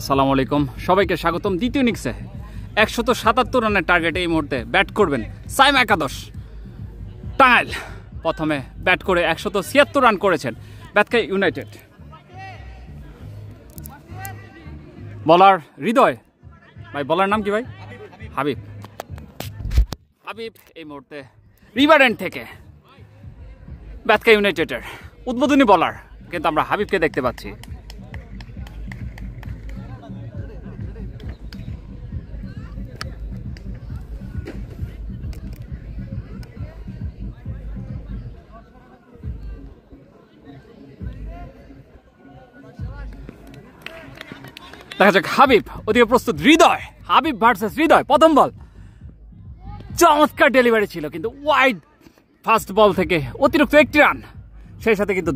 আসসালামু আলাইকুম, সবাইকে স্বাগতম। দ্বিতীয় ইনিংসে 177 রানের টার্গেটে এই মুহূর্তে ব্যাট করবেন সাইমা একাদশ। টাঙ্গাইল প্রথমে ব্যাট করে 176 রান করেছেন ব্যাটকাই ইউনাইটেড। বলার হৃদয় ভাই, বলার নাম কি ভাই? হাবিব। হাবিব এই মুহূর্তে রিভার এন্ড থেকে ব্যাটকাই ইউনাইটেডের উদ্বোধনী বলার, কিন্তু আমরা হাবিবকে দেখতে পাচ্ছি। দেখা যাক হাবিব ওদিকে প্রস্তুত। হৃদয়, হাবিব ভার্সেস হৃদয়। প্রথম বল চমৎকার ডেলিভারি ছিল, কিন্তু ওয়াইড ফার্স্ট বল থেকে অতিরিক্ত একটি রান, সেই সাথে কিন্তু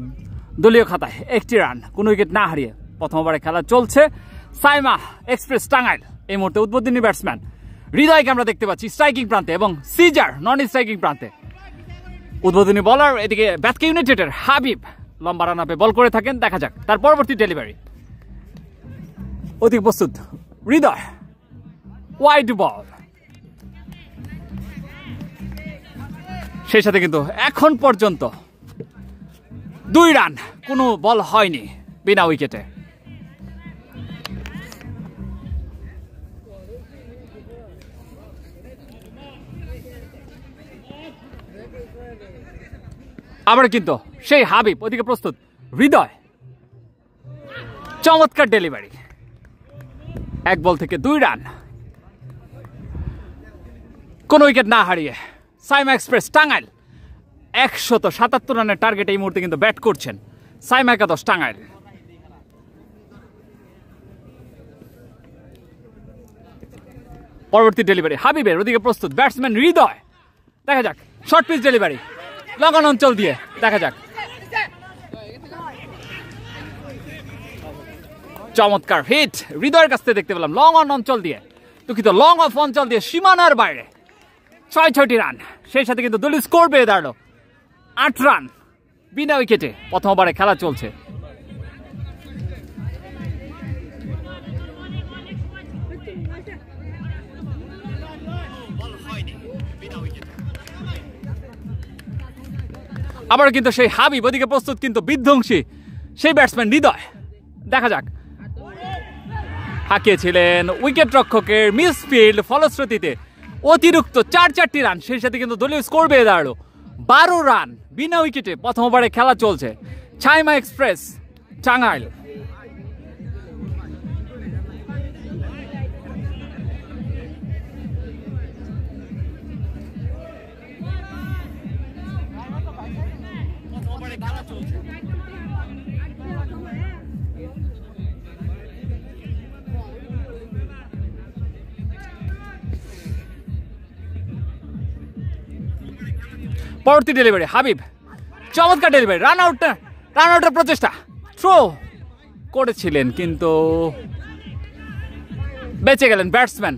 দলীয় খাতায় একটি রান, কোনো উইকেট না হারিয়ে প্রথম ওভারে খেলা চলছে। সাইমা এক্সপ্রেস টাঙ্গাইল এই মুহূর্তে উদ্বোধনী ব্যাটসম্যান হৃদয়কে আমরা দেখতে পাচ্ছি স্ট্রাইকিং প্রান্তে এবং সিজার নন স্ট্রাইকিং প্রান্তে। উদ্বোধনী বলার এদিকে ব্যাটকাই ইউনাইটেডের হাবিব লম্বা রান আপে বল করে থাকেন। দেখা যাক তার পরবর্তী ডেলিভারি। অতি প্রস্তুত হৃদয়, ওয়াইড বল, সেই সাথে কিন্তু এখন পর্যন্ত 2 রান, কোনো বল হয়নি বিনা উইকেটে। আবার কিন্তু সেই হাবিব ওদিকে প্রস্তুত। হৃদয় চমৎকার ডেলিভারি, 1 বল থেকে 2 রান, কোন উইকেট না হারিয়ে সাইমা এক্সপ্রেস টাঙ্গাইল 177 রানের টার্গেট এই মুহূর্তে কিন্তু ব্যাট করছেন সাইমা একাদশ টাঙ্গাইল। পরবর্তী ডেলিভারি হাবিবের ওদিকে প্রস্তুত ব্যাটসম্যান হৃদয়। দেখা যাক short pitch delivery long on অঞ্চল দিয়ে। দেখা যাক চমৎকার হিট হৃদয়ের কাছ থেকে দেখতে পেলাম লং অন অঞ্চল দিয়ে, দুঃখিত লং অফ অঞ্চল দিয়ে সীমানার বাইরে 6টি রান, সেই সাথে কিন্তু দলীয় স্কোর পেয়ে দাঁড়ালো 8 রান বিনা উইকেটে। প্রথম ওভারে খেলা চলছে। আবার কিন্তু সেই হাবিব ওদিকে প্রস্তুত, কিন্তু বিধ্বংসী সেই ব্যাটসম্যান হৃদয়। দেখা যাক হাঁকিয়েছিলেন উইকেট রক্ষকের মিসফিল্ড, ফলশ্রুতিতে অতিরিক্ত 4টি রান, সেই সাথে কিন্তু দলীয় স্কোর পেয়ে দাঁড়ালো 12 রান বিনা উইকেটে। প্রথম ওভারে খেলা চলছে সাইমা এক্সপ্রেস টাঙ্গাইল। পরবর্তী ডেলিভারি হাবিব, চমৎকার ডেলিভারি, রান আউটের প্রচেষ্টা, থ্রো করেছিলেন কিন্তু বেঁচে গেলেন ব্যাটসম্যান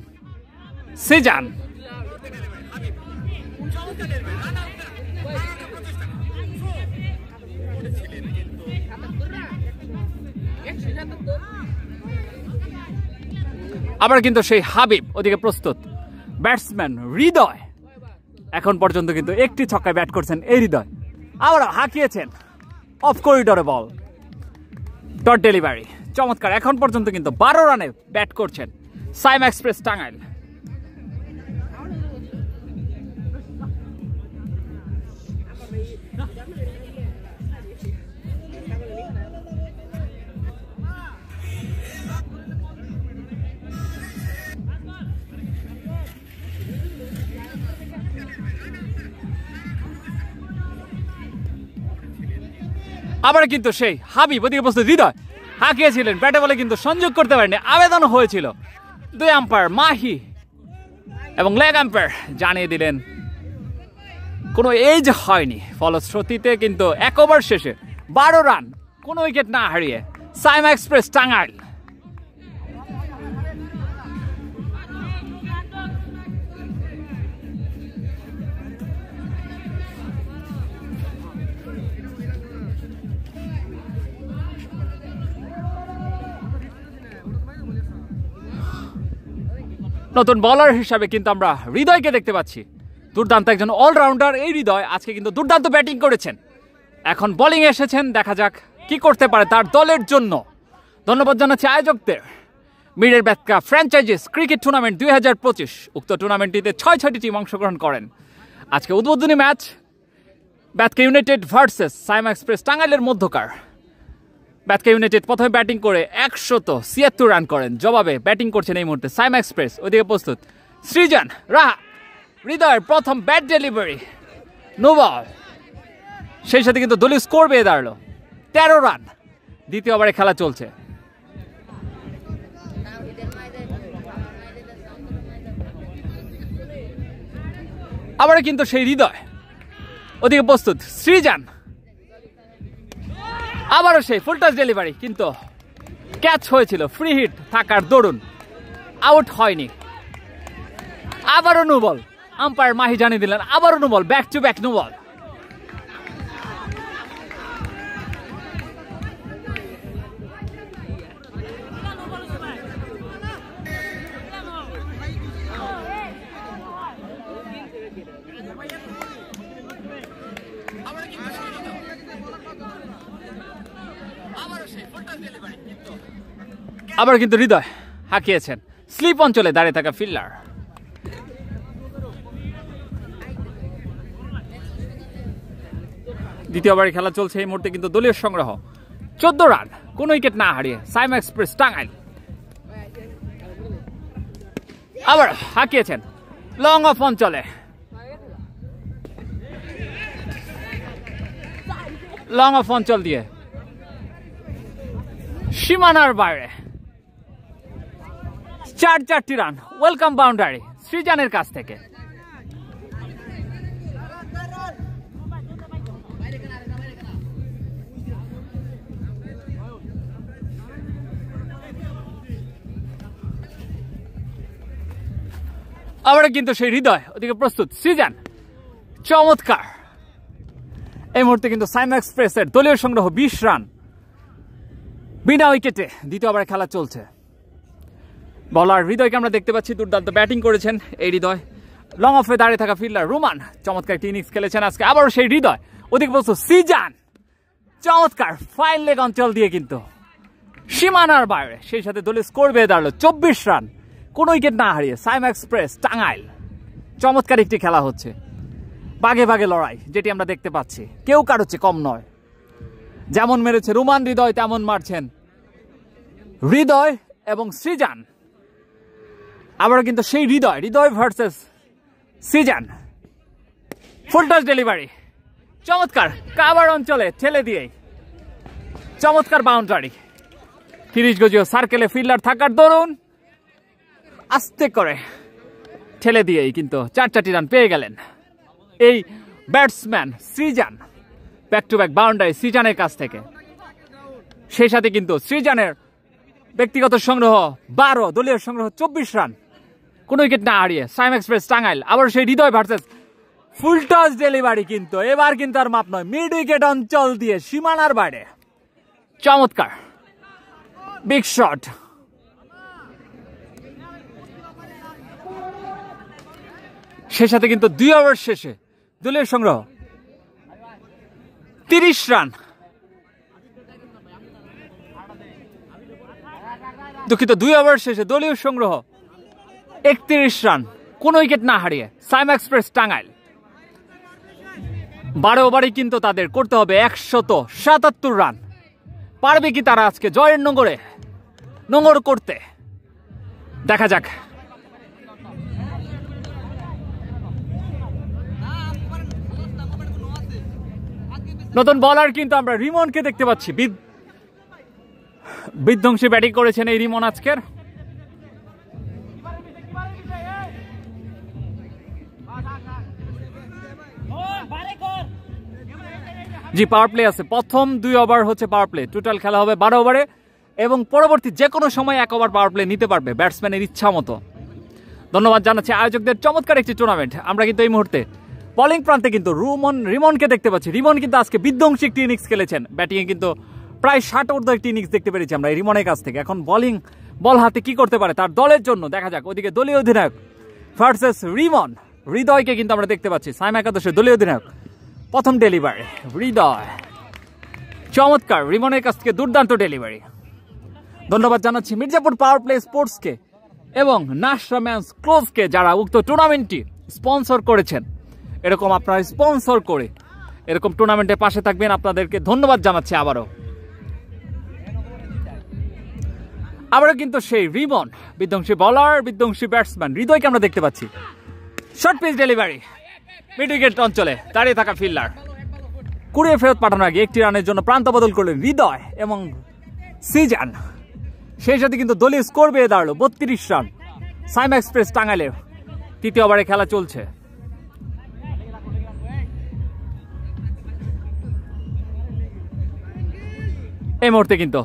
সিজান। আবার কিন্তু সেই হাবিব ওদিকে প্রস্তুত ব্যাটসম্যান হৃদয়। এখন পর্যন্ত কিন্তু একটি ছক্কায় ব্যাট করছেন এই হৃদয়। আবার হাঁকিয়েছেন অফ করিডোরে বল, ডট ডেলিভারি চমৎকার। এখন পর্যন্ত কিন্তু 12 রানে ব্যাট করছেন সাইমা এক্সপ্রেস টাঙ্গাইল। আবার কিন্তু সেই হাবিব ওদিকে প্রস্তুত হৃদয়, হাঁকিয়েছিলেন ব্যাটে বলে কিন্তু সংযোগ করতে পারেনি। আবেদনও হয়েছিল, 2 আম্পায়ার মাহি এবং লেগ আম্পায়ার জানিয়ে দিলেন কোনো এজ হয়নি। ফলশ্রুতিতে কিন্তু 1 ওভার শেষে 12 রান, কোনো উইকেট না হারিয়ে সাইমা এক্সপ্রেস টাঙ্গাইল নতুন বলার হিসাবে কিন্তু আমরা হৃদয়কে দেখতে পাচ্ছি। দুর্দান্ত একজন অলরাউন্ডার এই হৃদয়, আজকে কিন্তু দুর্দান্ত ব্যাটিং করেছেন, এখন বোলিং এসেছেন, দেখা যাক কি করতে পারে তার দলের জন্য। ধন্যবাদ জানাচ্ছি আয়োজকদের। মিরের ব্যাটকা ফ্র্যাঞ্চাইজিস ক্রিকেট টুর্নামেন্ট 2025, উক্ত টুর্নামেন্টটিতে 6টি টিম অংশগ্রহণ করেন। আজকে উদ্বোধনী match Batka United versus Saima Express টাঙ্গাইলের মধ্যকার। ব্যাটকা ইউনাইটেড প্রথমে ব্যাটিং করে 176 রান করেন, জবাবে ব্যাটিং করছেন এই মুহূর্তে সাইমা এক্সপ্রেস। ওইদিকে প্রস্তুত সৃজন, রাহা, হৃদয়ের প্রথম ব্যাট ডেলিভারি, নো বল। সেই সাথে কিন্তু দলীয় স্কোর পেয়ে দাঁড়ালো 13 রান। দ্বিতীয় ওভারে খেলা চলছে। আবার কিন্তু সেই হৃদয়, ওদিকে প্রস্তুত সৃজন, আবারও সেই ফুল টাচ ডেলিভারি, কিন্তু ক্যাচ হয়েছিল, ফ্রি হিট থাকার দরুন আউট হয়নি। আবারও নো বল, আম্পায়ার মাহি জানিয়ে দিলেন আবারও no ball, back to back no ball. আবার কিন্তু হৃদয় হাঁকিয়েছেন স্লিপ অঞ্চলে দাঁড়িয়ে থাকা ফিল্ডার। দ্বিতীয় ওভারে খেলা চলছে এই মুহূর্তে, কিন্তু দলীয় সংগ্রহ 14 রান, কোন উইকেট না হারিয়ে সাইমা এক্সপ্রেস টাঙ্গাইল। আবার হাঁকিয়েছেন লং অফ অঞ্চলে, লং অফ অঞ্চল দিয়ে সীমানার বাইরে 4টি রান, ওয়েলকাম বাউন্ডারি সৃজনের কাছ থেকে। আবার কিন্তু সেই হৃদয়, ওদিকে প্রস্তুত সৃজন, চমৎকার। এই মুহূর্তে কিন্তু সাইমা এক্সপ্রেসের দলীয় সংগ্রহ 20 রান বিনা উইকেটে। দ্বিতীয় ওভারে খেলা চলছে। বলার হৃদয়কে আমরা দেখতে পাচ্ছি, দুর্দান্ত ব্যাটিং করেছেন এই হৃদয়। লং অফে দাঁড়িয়ে থাকা ফিল্ডার রোমান চমৎকার একটি ইনিংস খেলেছেন আজকে। আবারও সেই হৃদয়, ওদিকে প্রস্তুত সৃজন, চমৎকার ফাইন লেগ অঞ্চল দিয়ে কিন্তু সীমানার বাইরে। সেই সাথে দলীয় স্কোর পেয়ে দাঁড়ালো 24 রান, কোন উইকেট না হারিয়ে সাইমা এক্সপ্রেস টাঙ্গাইল। চমৎকার একটি খেলা হচ্ছে, বাগে বাগে লড়াই যেটি আমরা দেখতে পাচ্ছি, কেউ কারোর চেয়ে কম নয়। যেমন মেরেছে রোমান হৃদয়, তেমন মারছেন হৃদয় এবং সৃজন। আবার কিন্তু সেই হৃদয়, হৃদয় ভার্সেস সৃজন, ফুল টাচ ডেলিভারি, চমৎকার কাভার অঞ্চলে ঠেলে দিয়ে চমৎকার বাউন্ডারি। 30 গজীয় সার্কেলে ফিল্ডার থাকার দরুন আস্তে করে ঠেলে দিয়েই কিন্তু 4টি রান পেয়ে গেলেন এই batsman Srijan. Back to back boundary সৃজনের কাছ থেকে। সেই সাথে কিন্তু সৃজনের ব্যক্তিগত সংগ্রহ 12, দলীয় সংগ্রহ 24 রান, কোন উইকেট না হারিয়ে সাইমা এক্সপ্রেস টাঙ্গাইল। আবার সেই হৃদয় ভার্সেস ফুল টস ডেলিভারি, কিন্তু এবার কিন্তু আর মাপ নয়, মিড উইকেট অঞ্চল দিয়ে সীমানার বাইরে, চমৎকার বিগ শট। সেই সাথে কিন্তু 2 ওভার শেষে দলীয় সংগ্রহ 30 রান, দুঃখিত 2 ওভার শেষে দলীয় সংগ্রহ 31 রান, কোন উইকেট না হারিয়ে সাইমা এক্সপ্রেস টাঙ্গাইল। 12 ওভারে কিন্তু তাদের করতে হবে 177 রান। পারবে কি তারা আজকে জয়ের নোঙর করতে? দেখা যাক। নতুন বলার কিন্তু আমরা রিমনকে দেখতে পাচ্ছি, বিধ্বংসী ব্যাটিং করেছেন এই রিমন আজকের। জি, পাওয়ার প্লে আছে, প্রথম 2 ওভার হচ্ছে পাওয়ার প্লে, টোটাল খেলা হবে 12 ওভারে এবং পরবর্তী যে কোনো সময় 1 ওভার পাওয়ার প্লে নিতে পারবে ব্যাটসম্যানের ইচ্ছা মতো। ধন্যবাদ জানাচ্ছি আয়োজকদের, চমৎকার একটি টুর্নামেন্ট। আমরা কিন্তু এই মুহূর্তে বোলিং প্রান্তে কিন্তু রিমনকে দেখতে পাচ্ছি। রিমন কিন্তু আজকে বিধ্বংসী একটি ইনিংস খেলেছেন, ব্যাটিংয়ে কিন্তু প্রায় 60 ঊর্ধ্ব একটি ইনিংস দেখতে পেরেছি আমরা এই রিমনের কাছ থেকে। এখন বোলিং বল হাতে কি করতে পারে তার দলের জন্য দেখা যাক। ওদিকে দলীয় অধিনায়ক ভার্সেস রিমন, হৃদয়কে কিন্তু আমরা দেখতে পাচ্ছি সাইম একাদশের দলীয় অধিনায়ক। প্রথম ডেলিভারি হৃদয়, চমৎকার রিমনের কাছ থেকে দুর্দান্ত ডেলিভারি। ধন্যবাদ জানাচ্ছি মির্জাপুর পাওয়ার প্লে স্পোর্টসকে এবং নাশরা ম্যানস ক্লোজকে যারা উক্ত টুর্নামেন্টটি স্পন্সর করেছেন। এরকম আপনারা স্পন্সর করে এরকম টুর্নামেন্টের পাশে থাকবেন, আপনাদেরকে ধন্যবাদ জানাচ্ছি আবারও কিন্তু সেই রিমন, বিধ্বংসী বলার, বিধ্বংসী ব্যাটসম্যান হৃদয়কে আমরা দেখতে পাচ্ছি। Short pitch delivery mid wicket অঞ্চলে দাঁড়িয়ে থাকা ফিল্ডার কুড়িয়ে ফেরত পাঠানোর আগে একটি রানের জন্য প্রান্ত বদল করলেন হৃদয় এবং সিজান। সেই সাথে কিন্তু দলীয় স্কোর বেড়ে দাঁড়ালো 32 রান। সাইম এক্সপ্রেস টাঙ্গাইলের তৃতীয় ওভারে খেলা চলছে। এই মুহূর্তে কিন্তু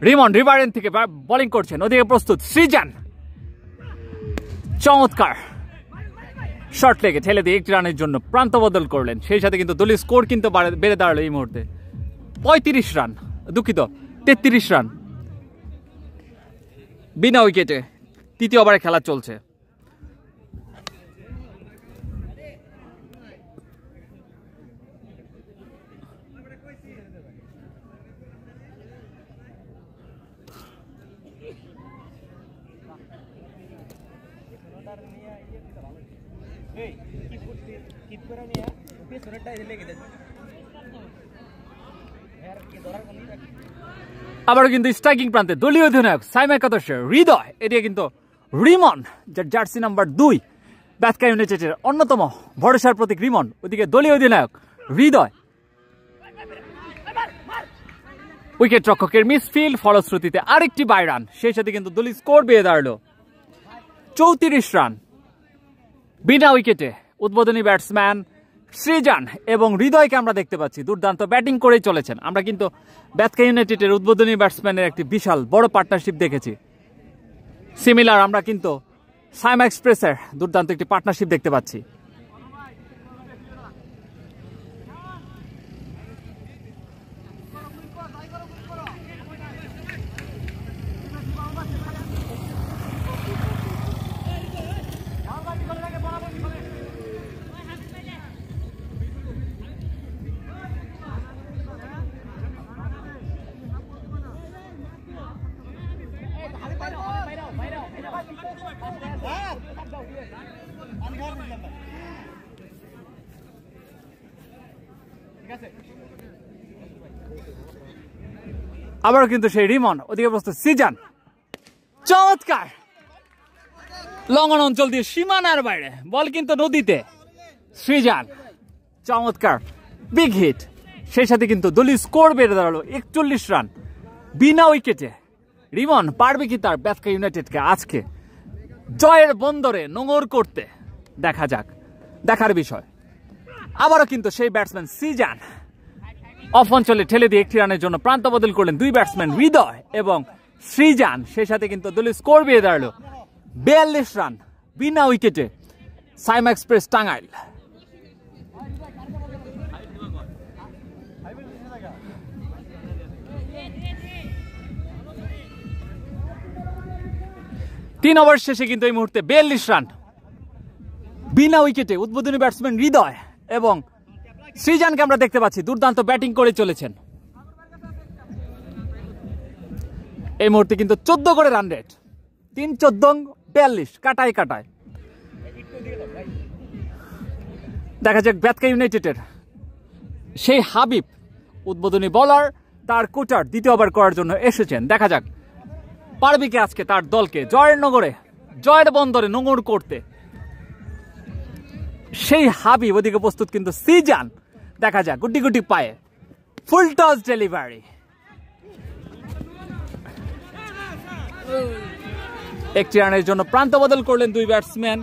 রিমন রিভারেন থেকে বোলিং করছেন, ওদিকে প্রস্তুত সৃজন, চমৎকার শর্ট লেগে ঠেলে দিয়ে একটি রানের জন্য প্রান্ত বদল করলেন। সেই সাথে কিন্তু দলীয় স্কোর কিন্তু বেড়ে দাঁড়ালো এই মুহূর্তে 35 রান, দুঃখিত 33 রান। বিনা উইকেটে তৃতীয় ওভারে খেলা চলছে। আবারও কিন্তু স্ট্রাইকিং প্রান্তে দলীয় অধিনায়ক সাইম একাদশের হৃদয়, এদিকে কিন্তু রিমন যার জার্সি নাম্বার 2, ব্যাথকা ইউনাইটেডের অন্যতম ভরসার প্রতীক রিমন, ওদিকে দলীয় অধিনায়ক হৃদয়। উইকেট রক্ষকের মিসফিল্ড, ফলশ্রুতিতে আরেকটি বাই রান। সেই সাথে কিন্তু দলীয় স্কোর বেড়ে দাঁড়ালো 34 রান। বিনা উইকেটে উদ্বোধনী ব্যাটসম্যান সৃজন এবং হৃদয়কে আমরা দেখতে পাচ্ছি দুর্দান্ত ব্যাটিং করেই চলেছেন। আমরা কিন্তু ব্যাথকা ইউনাইটেডের উদ্বোধনী ব্যাটসম্যানের একটি বিশাল বড় পার্টনারশিপ দেখেছি। সিমিলার আমরা কিন্তু সাইম এক্সপ্রেসের দুর্দান্ত একটি পার্টনারশিপ দেখতে পাচ্ছি। আবারও কিন্তু সেই রিমন, ওদিকে প্রস্তুত সিজন, চমৎকার লঙ্ঘন অঞ্চল দিয়ে সীমানার বাইরে বল কিন্তু নদীতে। সৃজন চমৎকার বিগ হিট। সেই সাথে কিন্তু দলীয় স্কোর বেড়ে দাঁড়ালো 41 রান। বিনা উইকেটে রিমন পারবে কি তার ব্যাথকা ইউনাইটেডকে আজকে জয়ের বন্দরে নোঙর করতে? দেখা যাক, দেখার বিষয়। আবারও কিন্তু সেই ব্যাটসম্যান সিজন অফ অঞ্চলে ঠেলে দিয়ে একটি রানের জন্য প্রান্ত বদল করলেন দুই ব্যাটসম্যান হৃদয় এবং সৃজন। সেই সাথে কিন্তু দলীয় স্কোর বেড়ে দাঁড়ালো 42 রান। বিনা উইকেটে সাইম এক্সপ্রেস টাঙ্গাইল। তিন ওভার শেষে কিন্তু এই মুহূর্তে 42 রান। বিনা উইকেটে উদ্বোধনী ব্যাটসম্যান হৃদয় এবং সৃজনকে আমরা দেখতে পাচ্ছি দুর্দান্ত ব্যাটিং করে চলেছেন। এই মুহূর্তে কিন্তু 14 করে রান রেট, 3-14-42 কাটায় কাটায়। দেখা যাক ব্যাথকা ইউনাইটেডের সেই হাবিব উদ্বোধনী বোলার, তার কোচার দ্বিতীয় ওভার করার জন্য এসেছেন। দেখা যাক পারবে কি আজকে তার দলকে জয়ের নগরে, জয়ের বন্দরে নোঙর করতে। সেই হাবিব ওদিকে প্রস্তুত কিন্তু সিজন। দেখা যাক গুটি গুটি পায়ে ফুল টস ডেলিভারি। একটি রানের জন্য প্রান্ত বদল করলেন দুই ব্যাটসম্যান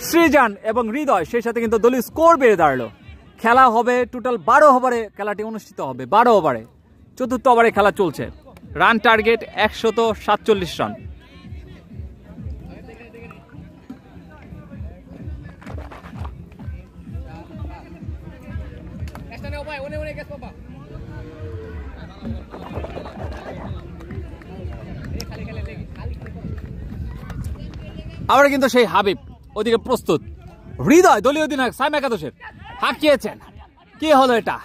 সৃজন এবং হৃদয়। সেই সাথে কিন্তু দলীয় স্কোর বেড়ে দাঁড়ালো। খেলা হবে টোটাল 12 ওভারে, খেলাটি অনুষ্ঠিত হবে 12 ওভারে। চতুর্থ ওভারে খেলা চলছে। Run target 147 run. আবার কিন্তু সেই হাবিব ওদিকে প্রস্তুত। হৃদয় দলীয় অধিনায়ক সাইম একাদশের হাঁকিয়েছেন। কি হলো এটা?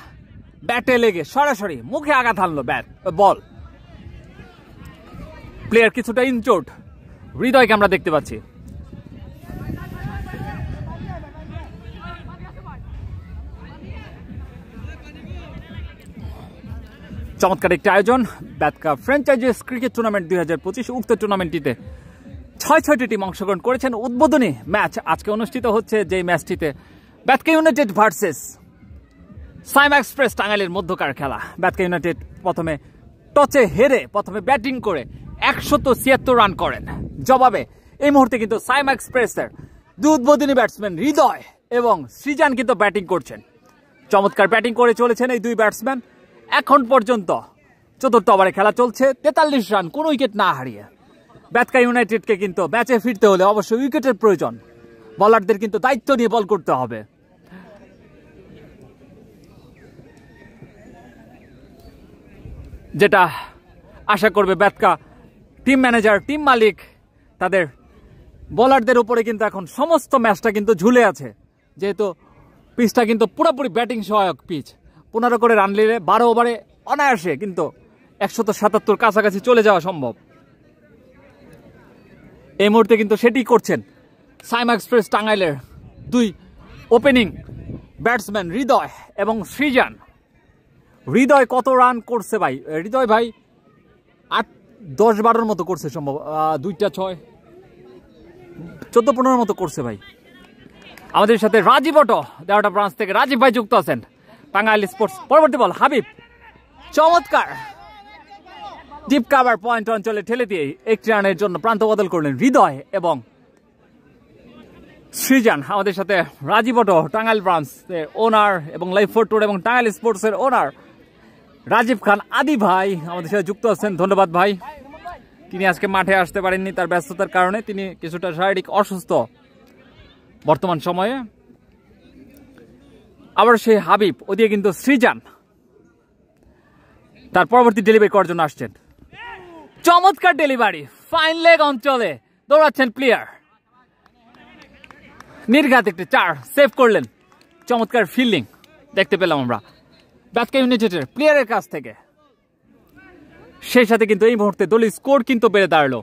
ব্যাটে লেগে সরাসরি মুখে আঘাত হানলো বল। প্লেয়ার কিছুটা ইনজোর্ড, হৃদয়কে আমরা দেখতে পাচ্ছি। চমৎকার একটি আয়োজন ব্যাটকা ফ্র্যাঞ্চাইজিস ক্রিকেট টুর্নামেন্ট 2025। উক্ত টুর্নামেন্টটিতে 6টি টিম অংশগ্রহণ করেছেন। উদ্বোধনী ম্যাচ আজকে অনুষ্ঠিত হচ্ছে, যে ম্যাচটিতে ব্যাটকা ইউনাইটেড ভার্সেস সাইম এক্সপ্রেস টাঙ্গাইলের মধ্যকার খেলা। ব্যাটকা ইউনাইটেড প্রথমে টসে হেরে প্রথমে ব্যাটিং করে 176 রান করেন। জবাবে এই মুহূর্তে কিন্তু সাইম এক্সপ্রেসের দুই উদ্বোধনী ব্যাটসম্যান হৃদয় এবং সৃজন কিন্তু ব্যাটিং করছেন। চমৎকার ব্যাটিং করে চলেছেন এই দুই ব্যাটসম্যান। এখন পর্যন্ত চতুর্থ ওভারে খেলা চলছে, 43 রান, কোন উইকেট না হারিয়ে। ব্যাটকা ইউনাইটেডকে কিন্তু ম্যাচে ফিরতে হলে অবশ্যই উইকেটের প্রয়োজন। বলারদের কিন্তু দায়িত্ব নিয়ে বল করতে হবে। যেটা আশা করবে ব্যাটকা টিম ম্যানেজার, টিম মালিক, তাদের বোলারদের উপরে কিন্তু এখন সমস্ত ম্যাচটা কিন্তু ঝুলে আছে, যেহেতু পিচটা কিন্তু পুরোপুরি ব্যাটিং সহায়ক পিচ। 15 করে রান নিলে 12 ওভারে অনায়াসে কিন্তু 177 কাছাকাছি চলে যাওয়া সম্ভব। এই মুহূর্তে কিন্তু সেটি করছেন সাইম এক্সপ্রেস টাঙ্গাইলের দুই ওপেনিং ব্যাটসম্যান হৃদয় এবং সৃজন। হৃদয় কত রান করছে ভাই? হৃদয় ভাই 8-10-12 মতো করছে সম্ভব, 2টা 6, 14-15 মতো করছে ভাই। আমাদের সাথে রাজীব অটো দেওয়াটা ব্রাঞ্চ থেকে রাজীব ভাই যুক্ত আছেন, টাঙ্গাইল স্পোর্টস। পরবর্তী বল হাবিব, চমৎকার ডিপ কাভার পয়েন্ট অঞ্চলে ঠেলে দিয়ে 1 রানের জন্য প্রান্ত বদল করলেন হৃদয় এবং সৃজন। আমাদের সাথে রাজীব অটো টাঙ্গাইল ব্রাঞ্চের ওনার এবং লাইভ ফোর টুর এবং টাঙ্গাইল স্পোর্টসের ওনার রাজীব খান আদি ভাই আমাদের সাথে যুক্ত আছেন। ধন্যবাদ ভাই। তিনি আজকে মাঠে আসতে পারেননি, তার ব্যস্ততার কারণে। তিনি কিছুটা শারীরিক অসুস্থ বর্তমান সময়ে। আবার সেই হাবিব, ওদিকে কিন্তু সৃজন তার পরবর্তী ডেলিভারি করার জন্য আসছেন। চমৎকার ডেলিভারি, ফাইন লেগ অঞ্চলে দৌড়াচ্ছেন প্লেয়ার, নির্ঘাত একটি 4 সেভ করলেন। চমৎকার ফিল্ডিং দেখতে পেলাম আমরা ব্যাটকা ইউনাইটেডের প্লেয়ারের কাছ থেকে। সেই সাথে কিন্তু এই মুহূর্তে দলীয় স্কোর কিন্তু বেড়ে দাঁড়ালো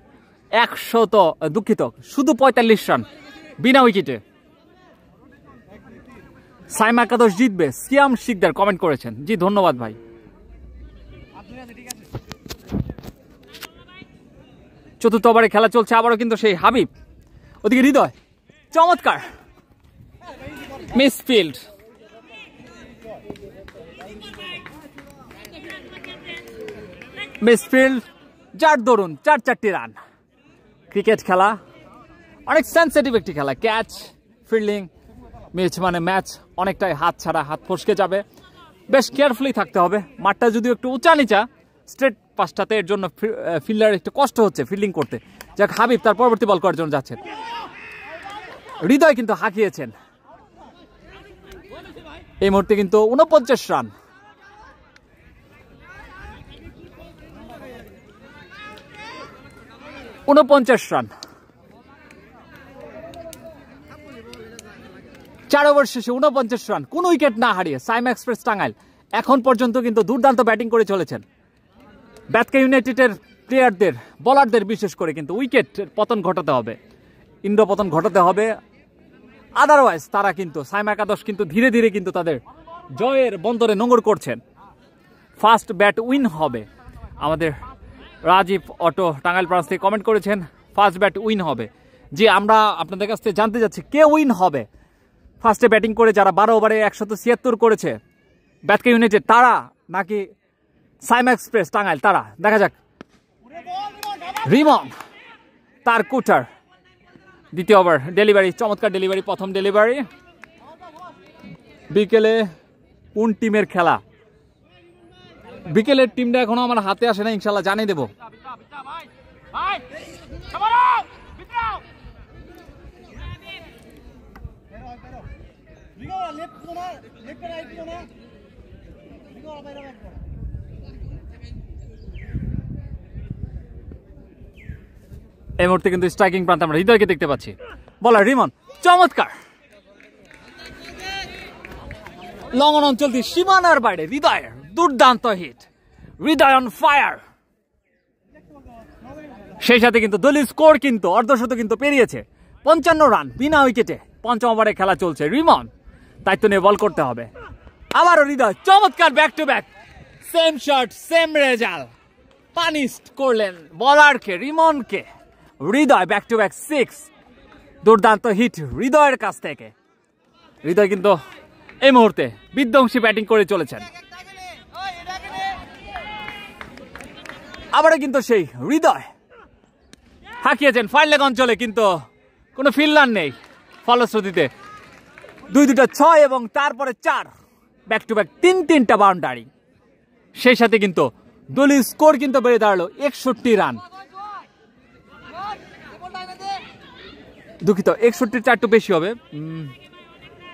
45 রান বিনা উইকেটে। সাইম একাদশ জিতবে, সিয়াম শিকদার কমেন্ট করেছেন। জি ধন্যবাদ ভাই। চতুর্থ ওভারে খেলা চলছে, আবারও কিন্তু সেই হাবিব, ওদিকে হৃদয়, চমৎকার মিসফিল্ড। যার দরুন 4 রান। ক্রিকেট খেলা অনেক সেন্সিটিভ একটি খেলা, ক্যাচ ফিল্ডিং মিস মানে ম্যাচ অনেকটাই হাত ছাড়া, হাত ফসকে যাবে, বেশ কেয়ারফুলি থাকতে হবে। মাঠটা যদিও একটু উঁচা নিচা স্ট্রেট পাশটাতে, এর জন্য ফিল্ডার একটু কষ্ট হচ্ছে ফিল্ডিং করতে। যাক, হাবিব তার পরবর্তী বল করার জন্য যাচ্ছেন। হৃদয় কিন্তু হাঁকিয়েছেন। এই মুহূর্তে কিন্তু 49 রান। রান 4 ওভার শেষে 49 রান, কোন উইকেট না হারিয়ে সাইম এক্সপ্রেস টাঙ্গাইল এখন পর্যন্ত কিন্তু দুর্দান্ত ব্যাটিং করে চলেছেন। ব্যাটকা ইউনাইটেডের প্লেয়ারদের, বোলারদের বিশেষ করে কিন্তু উইকেট পতন ঘটাতে হবে, ইন্দ্র পতন ঘটাতে হবে। আদারওয়াইজ তারা কিন্তু সাইম একাদশ কিন্তু ধীরে ধীরে কিন্তু তাদের জয়ের বন্দরে নোঙর করছেন। ফার্স্ট ব্যাট উইন হবে। আমাদের রাজীব অটো টাঙ্গাইল ব্রাঞ্চ থেকে কমেন্ট করেছেন ফার্স্ট ব্যাট উইন হবে। যে আমরা আপনাদের কাছ থেকে জানতে যাচ্ছি কে উইন হবে। ফার্স্টে ব্যাটিং করে যারা 12 ওভারে 176 করেছে ব্যাটকা ইউনাইটেড, তারা নাকি সাইম এক্সপ্রেস টাঙ্গাইল, তারা দেখা যাক। রিমন তার কুটার দ্বিতীয় ওভার ডেলিভারি, চমৎকার ডেলিভারি, প্রথম ডেলিভারি। বিকেলে কোন টিমের খেলা? বিকেলের টিমটা এখনো আমার হাতে আসে না, ইনশাল্লাহ জানিয়ে দেব। এই মুহূর্তে কিন্তু স্ট্রাইকিং প্রান্তে আমরা হৃদয়কে দেখতে পাচ্ছি। বলার রিমন চমৎকার লং অন অঞ্চল দিয়ে সীমানার বাইরে হৃদয়ের দুর্দান্ত হিট। Hridoy on fire. সেই সাথে কিন্তু দলীয় স্কোর কিন্তু অর্ধশত কিন্তু পেরিয়েছে। 55 রান বিনা উইকেটে। পঞ্চম ওভারে খেলা চলছে। রিমন দায়িত্ব নিয়ে বল করতে হবে। আবারও হৃদয় চমৎকার back to back same shot same result punished করলেন বলারকে রিমনকে। হৃদয় ব্যাক টু ব্যাক 6 দুর্দান্ত হিট হৃদয়ের কাছ থেকে। হৃদয় কিন্তু এই মুহূর্তে বিধ্বংসী ব্যাটিং করে চলেছেন। আবারও কিন্তু সেই হৃদয় হাঁকিয়েছেন ফাইন লেগ অঞ্চলে, কিন্তু কোনো ফিল্ডার নেই। ফলশ্রুতিতে 2-2টা 6 এবং তারপরে 4 ব্যাক টু ব্যাক 3-3টা বাউন্ডারি। সেই সাথে কিন্তু দলীয় স্কোর কিন্তু বেড়ে দাঁড়ালো 61 রান। দুঃখিত 61 একটু বেশি হবে।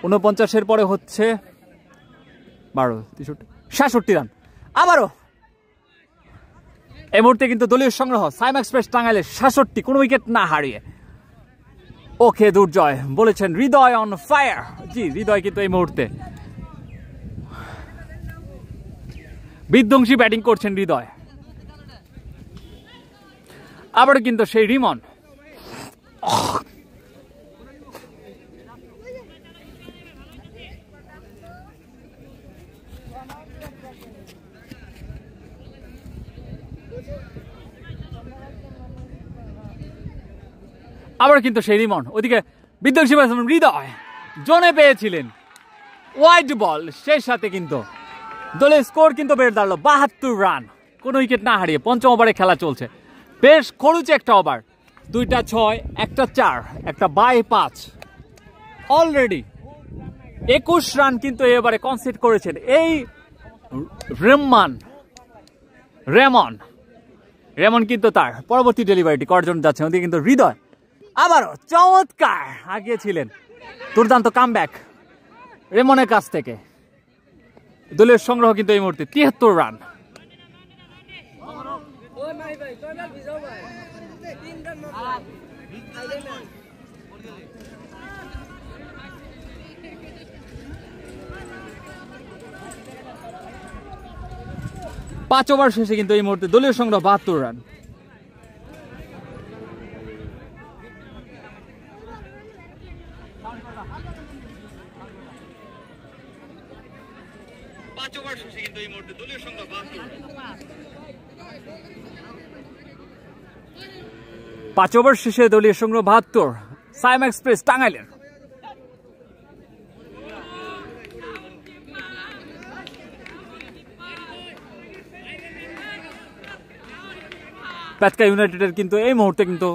49-এর পরে হচ্ছে 12 63 রান। আবারও এই মুহূর্তে কিন্তু দলীয় সংগ্রহ সাইমা এক্সপ্রেস টাঙ্গাইলের 66 কোনো উইকেট না হারিয়ে। ওকে দুর্জয় বলেছেন হৃদয় অন ফায়ার। জি হৃদয় কিন্তু এই মুহূর্তে বিধ্বংসী ব্যাটিং করছেন হৃদয়। আবার কিন্তু সেই রিমন আবার কিন্তু সেই রিমন ওদিকে বিধ্বংসী ব্যাটসম্যান হৃদয় জোনে পেয়েছিলেন ওয়াইড বল। সেই সাথে কিন্তু দলের স্কোর কিন্তু বেড়ে দাঁড়ালো 72 রান কোনো উইকেট না হারিয়ে। পঞ্চম ওভারে খেলা চলছে। বেশ খরুচে একটা ওভার। 2টা 6 একটা 4 একটা 5 অলরেডি 21 রান কিন্তু এবারে কনসিড করেছেন এই রেমন কিন্তু তার পরবর্তী ডেলিভারিটি করার জন্য যাচ্ছেন। ওদিকে কিন্তু হৃদয় আবারও চমৎকার আগিয়েছিলেন। দুর্দান্ত কামব্যাক রেমনের কাছ থেকে। দলের সংগ্রহ কিন্তু এই মুহূর্তে 73 রান। পাঁচ ওভার শেষে কিন্তু এই মুহূর্তে দলীয় সংগ্রহ 72 রান। পাঁচ ওভার শেষে দলীয় সংগ্রহ 72 সাইমা এক্সপ্রেস টাঙ্গাইলের। প্যাটকা ইউনাইটেডের কিন্তু এই মুহূর্তে কিন্তু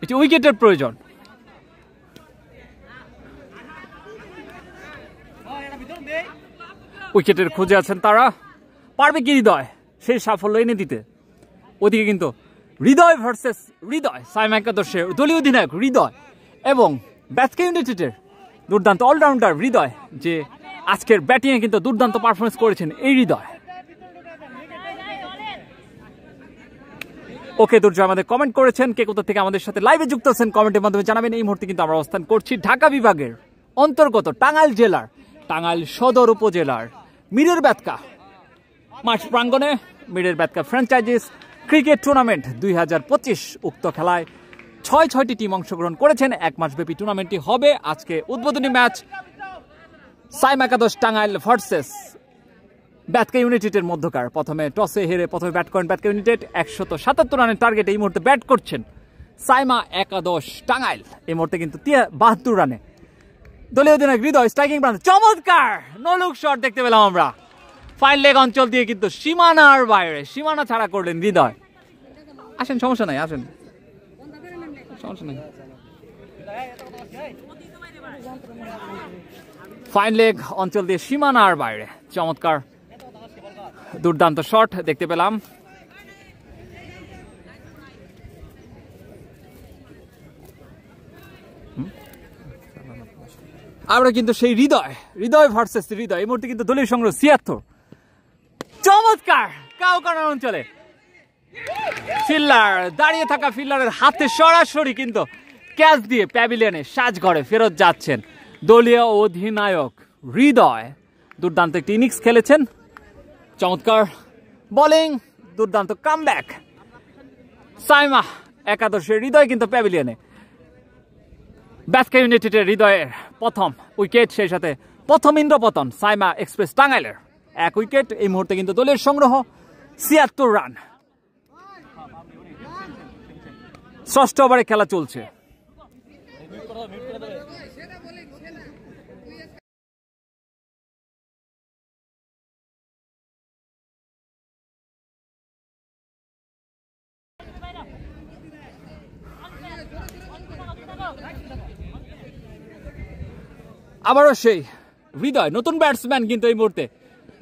একটি উইকেটের প্রয়োজন। উইকেটের খোঁজে আছেন তারা। পারবে কি হৃদয় সেই সাফল্য এনে দিতে? ওদিকে কিন্তু হৃদয় ভার্সেস হৃদয় সাইমা একাদশের দলীয় অধিনায়ক হৃদয় এবং প্যাটকা ইউনাইটেডের দুর্দান্ত অলরাউন্ডার হৃদয়, যে আজকের ব্যাটিংয়ে কিন্তু দুর্দান্ত পারফরমেন্স করেছেন এই হৃদয়। ওকে দুর্জয় আমাদের কমেন্ট করেছেন। কে কোথা থেকে আমাদের সাথে লাইভে যুক্ত আছেন কমেন্টের মাধ্যমে জানাবেন। এই মুহূর্তে কিন্তু আমরা অবস্থান করছি ঢাকা বিভাগের অন্তর্গত টাঙ্গাইল জেলার টাঙ্গাইল সদর উপজেলার মিরের বেতকা মাঠ প্রাঙ্গণে। মিরের বেতকা ফ্র্যাঞ্চাইজিস ক্রিকেট টুর্নামেন্ট 2025 উক্ত খেলায় 6টি টিম অংশগ্রহণ করেছেন। এক মাসব্যাপী টুর্নামেন্টটি হবে। আজকে উদ্বোধনী ম্যাচ সাইমা একাদশ টাঙ্গাইল ভার্সেস প্যাটকা ইউনাইটেডের মধ্যকার। প্রথমে টসে হেরে প্রথমে ব্যাট করেন প্যাটকা ইউনাইটেড। 177 রানের টার্গেট এই মুহূর্তে ব্যাট করছেন সাইমা একাদশ টাঙ্গাইল। এই মুহূর্তে কিন্তু 72 রানে দলীয় অধিনায়ক হৃদয় স্ট্রাইকিং প্রান্তে চমৎকার নলুক শট দেখতে পেলাম আমরা। ফাইন লেগ অঞ্চল দিয়ে কিন্তু সীমানার বাইরে সীমানা ছাড়া করলেন হৃদয়। আসেন সমস্যা নাই, আসেন সমস্যা নাই। ফাইন লেগ অঞ্চল দিয়ে সীমানার বাইরে চমৎকার দুর্দান্ত শট দেখতে পেলাম। আমরা কিন্তু সেই হৃদয় ভার্সেস হৃদয়। এই মুহূর্তে কিন্তু দলীয় সংগ্রহ 76 চমৎকার কাউকানা অঞ্চলে ফিল্ডার দাঁড়িয়ে থাকা ফিল্ডারের হাতে সরাসরি কিন্তু ক্যাচ দিয়ে প্যাভিলিয়নে সাজঘরে ফেরত যাচ্ছেন দলীয় অধিনায়ক হৃদয়। দুর্দান্ত একটি ইনিংস খেলেছেন, চমৎকার বোলিং, দুর্দান্ত কামব্যাক। সাইমা একাদশের হৃদয় কিন্তু প্যাভিলিয়নে। ব্যাটকা ইউনাইটেডের হৃদয়ের প্রথম উইকেট, সেই সাথে প্রথম ইন্দ্রপতন সাইমা এক্সপ্রেস টাঙ্গাইলের 1 উইকেট। এই মুহূর্তে কিন্তু দলের সংগ্রহ 76 রান। ষষ্ঠ ওভারে খেলা চলছে। আবারও সেই হৃদয়, নতুন ব্যাটসম্যান কিন্তু এই মুহূর্তে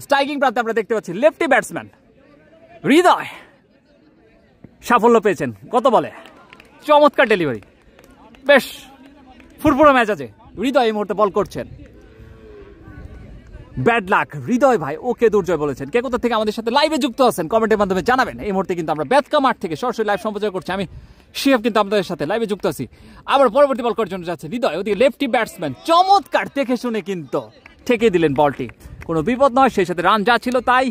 স্ট্রাইকিং প্রান্তে আমরা দেখতে পাচ্ছি লেফটি ব্যাটসম্যান হৃদয় সাফল্য পেয়েছেন কত বলে, চমৎকার ডেলিভারি, বেশ ফুরফুরো ম্যাচ আছে। হৃদয় এই মুহূর্তে বল করছেন। ব্যাড লাক হৃদয় ভাই, ওকে দুর্জয় বলেছেন। কে কোথা থেকে আমাদের সাথে লাইভে যুক্ত আছেন কমেন্টের মাধ্যমে জানাবেন। এই মুহূর্তে কিন্তু আমরা ব্যাটকা মাঠ থেকে সরাসরি লাইভ সম্প্রচার করছি, আমি শিহাব কিন্তু আপনাদের সাথে লাইভে যুক্ত আছি। আবার পরবর্তী বল করার জন্য যাচ্ছে হৃদয়, ওদিকে লেফটি ব্যাটসম্যান চমৎকার দেখে শুনে কিন্তু ঠেকে দিলেন বলটি, কোনো বিপদ নয়। সেই সাথে রান যা ছিল তাই,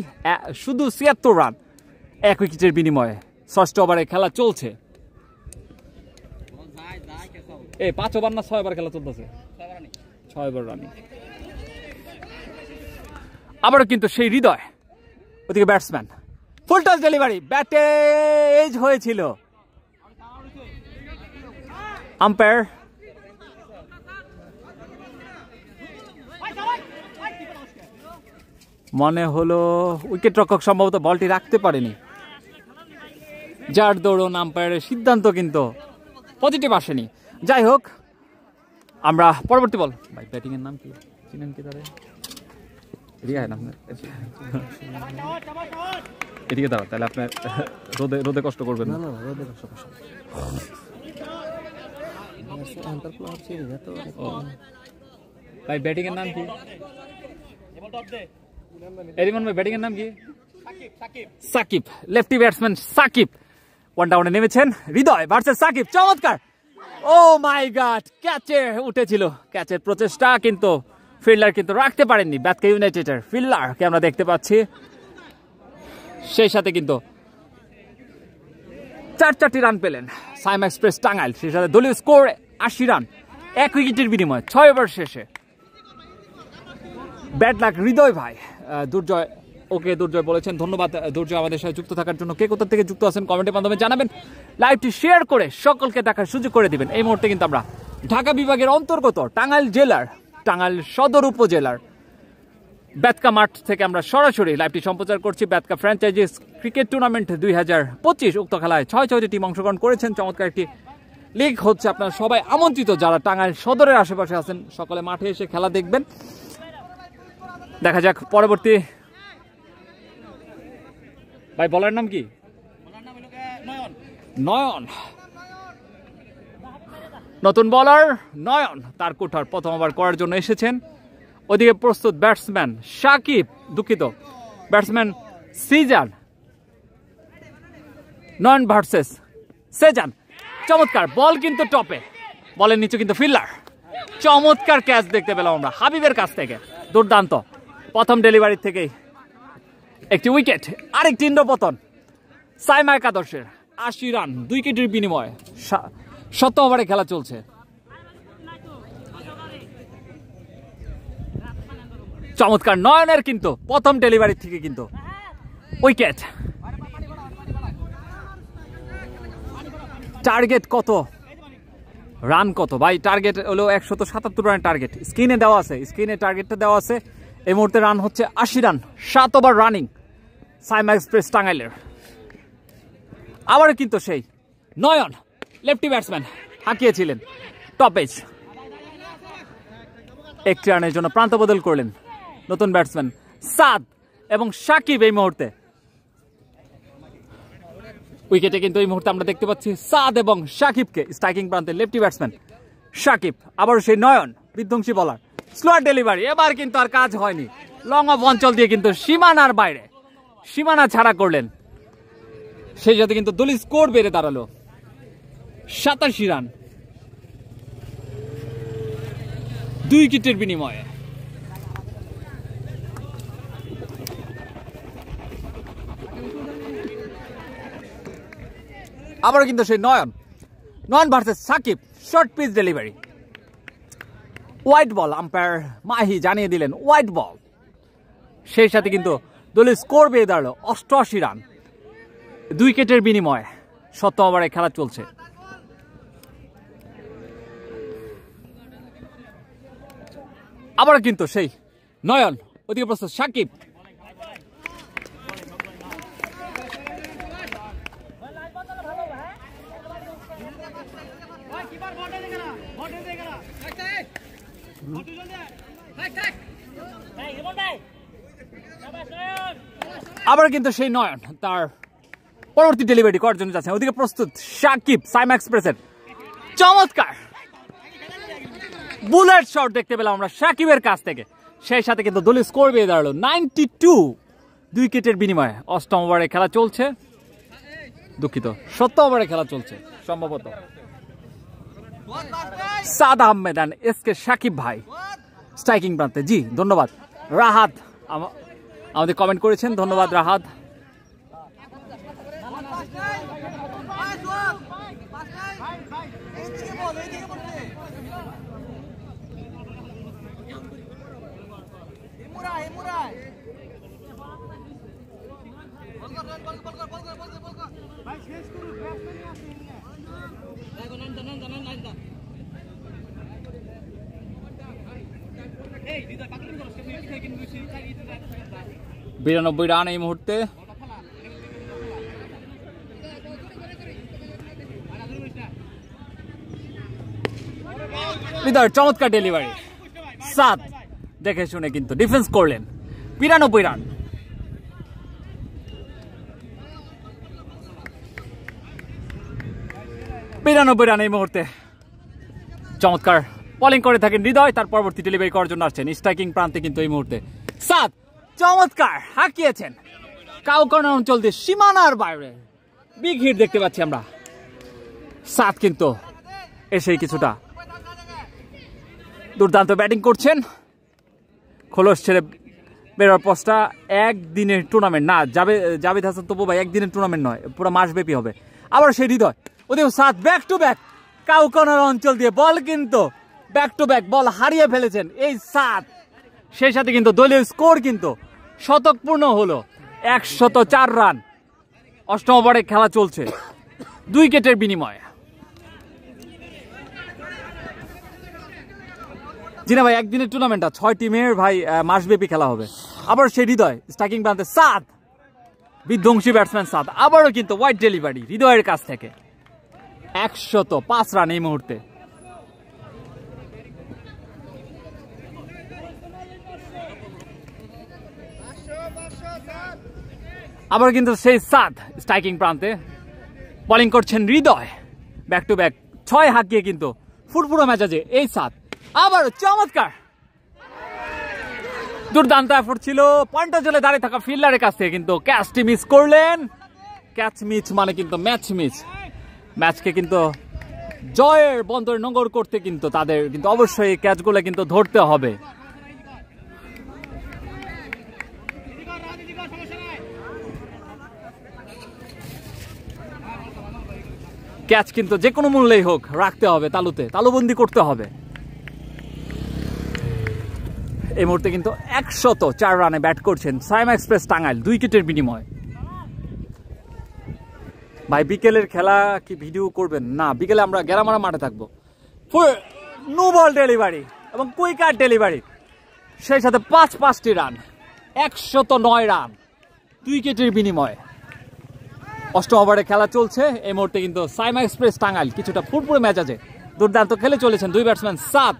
শুধু 76 রান 1 উইকেটের বিনিময়ে। ষষ্ঠ ওভারে খেলা চলছে। 5 ওভার না 6 ওভার খেলা চলতেছে, 6 ওভার রানিং। আবারও কিন্তু সেই হৃদয়, ওদিকে ব্যাটসম্যান ফুল টস ডেলিভারি, ব্যাটে এজ হয়েছিল। আম্পায়ার মনে হলো উইকেট রক্ষক সম্ভবত বলটি রাখতে পারেনি, যার দৌড়ন আম্পায়ারের সিদ্ধান্ত কিন্তু পজিটিভ আসেনি। যাই হোক, আমরা পরবর্তী বল। ভাই ব্যাটিং এর নাম কি চিনেন কি? তাহলে এদিকে দাঁড়া, তাহলে আপনার রোদে কষ্ট করবেন না। ভাই ব্যাটিং এর নাম কি? এরিমন ভাই ব্যাটিং এর নাম কি? Shakib, lefty batsman Shakib one ডাউনে নেমেছেন। হৃদয় ভার্সেস সাকিব, চমৎকার, ও মাই গড, ক্যাচে উঠেছিল। ক্যাচের প্রচেষ্টা কিন্তু ফিল্ডার কিন্তু রাখতে পারেননি। ব্যাটকা ইউনাইটেডের ফিল্ডারকে আমরা দেখতে পাচ্ছি। সেই সাথে কিন্তু 4 রান পেলেন সাইমা এক্সপ্রেস টাঙ্গাইল। সেই সাথে দলীয় স্কোর 80 রান 1 উইকেটের বিনিময়ে 6 ওভার শেষে। ব্যাড লাক হৃদয় ভাই, দুর্জয় ওকে দুর্জয় বলেছেন। ধন্যবাদ দুর্জয় আমাদের সাথে যুক্ত থাকার জন্য। কে কোথা থেকে যুক্ত আছেন কমেন্টের মাধ্যমে জানাবেন, লাইভটি শেয়ার করে সকলকে দেখার সুযোগ করে দিবেন। এই মুহূর্তে কিন্তু আমরা ঢাকা বিভাগের অন্তর্গত টাঙ্গাইল জেলার, টাঙ্গাইল সদর উপজেলার ব্যাটকা মাঠ থেকে আমরা সরাসরি লাইভটি সম্প্রচার করছি। ব্যাটকা ফ্র্যাঞ্চাইজিস ক্রিকেট টুর্নামেন্ট 2025, উক্ত খেলায় 6টি টিম অংশগ্রহণ করেছেন। চমৎকার একটি লিগ হচ্ছে, আপনারা সবাই আমন্ত্রিত যারা টাঙ্গাইল সদরের আশেপাশে আছেন সকলে মাঠে এসে খেলা দেখবেন। দেখা যাক পরবর্তী। ভাই বলার নাম কি? নয়ন, নতুন বলার নয়ন তার কোঠার প্রথম ওভার করার জন্য এসেছেন। ওদিকে প্রস্তুত ব্যাটসম্যান সাকিব, দুঃখিত ব্যাটসম্যান সিজান। নয়ন ভার্সেস সেজান, চমৎকার বল কিন্তু টপে, বলের নিচে কিন্তু ফিল্ডার। চমৎকার ক্যাচ দেখতে পেলাম আমরা হাবিবের কাছ থেকে, দুর্দান্ত। প্রথম ডেলিভারি থেকেই একটি উইকেট, আরেকটি ইন্দ্রপতন সাইমা একাদশের 80 রান 2 উইকেটের বিনিময়ে। 7 ওভারে খেলা চলছে। চমৎকার নয়নের কিন্তু প্রথম ডেলিভারি থেকে কিন্তু উইকেট। টার্গেট কত, রান কত ভাই? টার্গেট হলো 177 রানের টার্গেট, স্ক্রিনে দেওয়া আছে, স্ক্রিনে টার্গেটটা দেওয়া আছে। এই মুহূর্তে রান হচ্ছে 80 run, 7 over running Saima Express টাঙ্গাইলের। আবার কিন্তু সেই নয়ন লেফটি ব্যাটসম্যান হাঁকিয়েছিলেন টপেজ, 1 রানের জন্য প্রান্ত বদল করলেন নতুন ব্যাটসম্যান সাদ এবং সাকিব। এই মুহূর্তে উইকেটে কিন্তু এই মুহূর্তে আমরা দেখতে পাচ্ছি সাদ এবং সাকিবকে, স্ট্রাইকিং প্রান্তে লেফটি ব্যাটসম্যান সাকিব। আবারও সেই নয়ন বিধ্বংসী বলার, স্লোয়ার ডেলিভারি, এবার কিন্তু আর কাজ হয়নি। লং অফ অঞ্চল দিয়ে কিন্তু সীমানার বাইরে, সীমানা ছাড়া করলেন সেই সাথে কিন্তু দলীয় স্কোর বেড়ে দাঁড়ালো 87 রান 2 উইকেটের বিনিময়ে। আবার কিন্তু সেই Nayan versus Shakib, short pitch delivery, white ball. Umpire Mahi জানিয়ে দিলেন হোয়াইট বল। সেই সাথে কিন্তু দলীয় স্কোর বেড়ে দাঁড়ালো 88 রান 2 উইকেটের বিনিময়ে। 7ম ওভারে খেলা চলছে। আবার কিন্তু সেই নয়ন, ওদিকে প্রস্তুত সাকিব। আবার কিন্তু সেই নয়ন তার পরবর্তী ডেলিভারি করার জন্য যাচ্ছেন। ওদিকে প্রস্তুত সাকিব, সাইমা এক্সপ্রেসের চমৎকার বুলেট শট দেখতে পেলাম আমরা সাকিবের কাছ থেকে। সেই সাথে কিন্তু দলীয় স্কোর বেড়ে দাঁড়ালো 92 2 উইকেটের বিনিময়ে। 8ম ওভারে খেলা চলছে, দুঃখিত 7ম ওভারে খেলা চলছে সম্ভবত। সাদ আহমেদ এন্ড এসকে সাকিব ভাই স্ট্রাইকিং প্রান্তে। জি ধন্যবাদ রাহাত, আমাদের কমেন্ট করেছেন, ধন্যবাদ রাহাত। বিরানব্বই রান এই মুহূর্তে। চমৎকার ডেলিভারি, 7 দেখে শুনে কিন্তু ডিফেন্স করলেন। 92 রান। এই মুহূর্তে চমৎকার বলিং করে থাকেন হৃদয়। তার পরবর্তী ডেলিভারি করার জন্য আসছেন স্ট্রাইকিং প্রান্তে কিন্তু এই মুহূর্তে 7 চমৎকার হাঁকিয়েছেন কাউকর্ণ অঞ্চল দিয়ে সীমানার বাইরে। বিগ হিট দেখতে পাচ্ছি আমরা। 7 কিন্তু এসেই কিছুটা দুর্দান্ত ব্যাটিং করছেন। খোলস ছেড়ে বেরোর পস্তা একদিনের টুর্নামেন্ট না, জাভেদ হাসান তবু ভাই একদিনের টুর্নামেন্ট নয়, পুরো মাসব্যাপী হবে। আবার সেই হৃদয়, ওদের 7 ব্যাক টু ব্যাক কাউকর্ণার অঞ্চল দিয়ে বল, কিন্তু ব্যাক টু ব্যাক বল হারিয়ে ফেলেছেন এই 7। সেই সাথে কিন্তু দলীয় স্কোর কিন্তু শতকপূর্ণ হলো 104 রান। 8ম ওভারে খেলা চলছে 2 উইকেটের বিনিময়ে। জি না ভাই, একদিনের টুর্নামেন্টটা 6 টিমের ভাই মাসব্যাপী খেলা হবে। আবার সেই হৃদয় স্ট্রাইকিং প্রান্তে 7 বিধ্বংসী ব্যাটসম্যান 7। আবারও কিন্তু হোয়াইট ডেলিভারি হৃদয়ের কাছ থেকে। 105 রান এই মুহূর্তে। আবার কিন্তু সেই 7 স্ট্রাইকিং প্রান্তে বোলিং করছেন হৃদয়। ব্যাক টু ব্যাক 6 হাঁকিয়ে কিন্তু ফুটফুটো মেজাজে এই 7। আবার চমৎকার দুর্দান্ত এফোর্ট ছিল পয়েন্টার জলে দাঁড়িয়ে থাকা ফিল্ডারের কাছ থেকে, কিন্তু ক্যাচটি মিস করলেন। ক্যাচ মিস মানে কিন্তু ম্যাচ মিস। ম্যাচকে কিন্তু জয়ের বন্দরে নোঙর করতে কিন্তু তাদের কিন্তু অবশ্যই এই ক্যাচগুলো কিন্তু ধরতে হবে। ক্যাচ কিন্তু যে কোনো মূল্যেই হোক রাখতে হবে, তালুবন্দি করতে হবে। এই মুহূর্তে কিন্তু 104 রানে ব্যাট করছেন সাইমা এক্সপ্রেস টাঙ্গাইল 2 উইকেটের বিনিময়ে। ভাই বিকেলের খেলা কি ভিডিও করবেন? না, বিকেলে আমরা গেরামারা মাঠে থাকবো। নো বল ডেলিভারি এবং কুইকার ডেলিভারি, সেই সাথে 5টি রান, 109 রান 2 উইকেটের বিনিময়ে। 8ম ওভারে খেলা চলছে এই মুহূর্তে কিন্তু সাইমা এক্সপ্রেস টাঙ্গাইল কিছুটা ফুটফুটে মেজাজে দুর্দান্ত খেলে চলেছেন 2 ব্যাটসম্যান 7।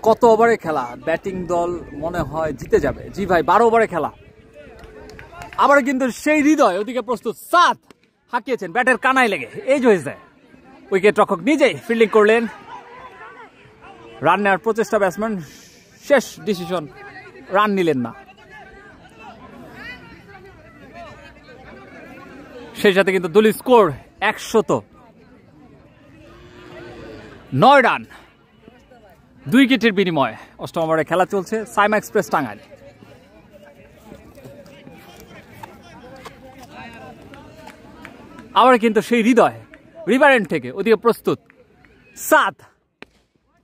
কত ওভারে খেলা? ব্যাটিং দল মনে হয় জিতে যাবে। জি ভাই, 12 ওভারে খেলা। আবার কিন্তু সেই হৃদয় ওদিকে প্রস্তুত 7 হাঁকিয়েছেন ব্যাটের কানায় লেগে, এই যে হয়েছে। উইকেট রক্ষক নিজেই ফিল্ডিং করলেন, রান নেওয়ার প্রচেষ্টা ব্যাটসম্যান, শেষ ডিসিশন, রান নিলেন না। সেই সাথে কিন্তু দলীয় স্কোর 109 রান, 2 উইকেটের বিনিময়ে। অষ্টম ওভারে খেলা চলছে, সাইমা এক্সপ্রেস টাঙ্গাইল। আবার কিন্তু সেই হৃদয় রিভার এন্ড থেকে ওদিকে প্রস্তুত সাত,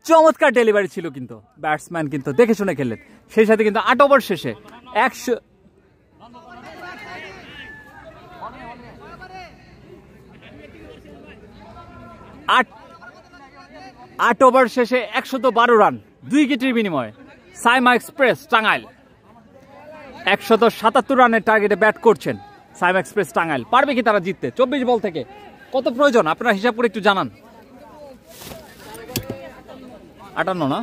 চমৎকার ডেলিভারি ছিল, কিন্তু ব্যাটসম্যান কিন্তু দেখে শুনে খেললেন। সেই সাথে কিন্তু 8 ওভার শেষে 8 ওভার শেষে 112 রান, 2 উইকেটের বিনিময়ে সাইমা এক্সপ্রেস টাঙ্গাইল 177 রানের টার্গেটে ব্যাট করছেন। সাইমা এক্সপ্রেস টাঙ্গাইল পারবে কি তারা জিততে? 24 বল থেকে কত প্রয়োজন আপনারা হিসাব করে একটু জানান। 58 না?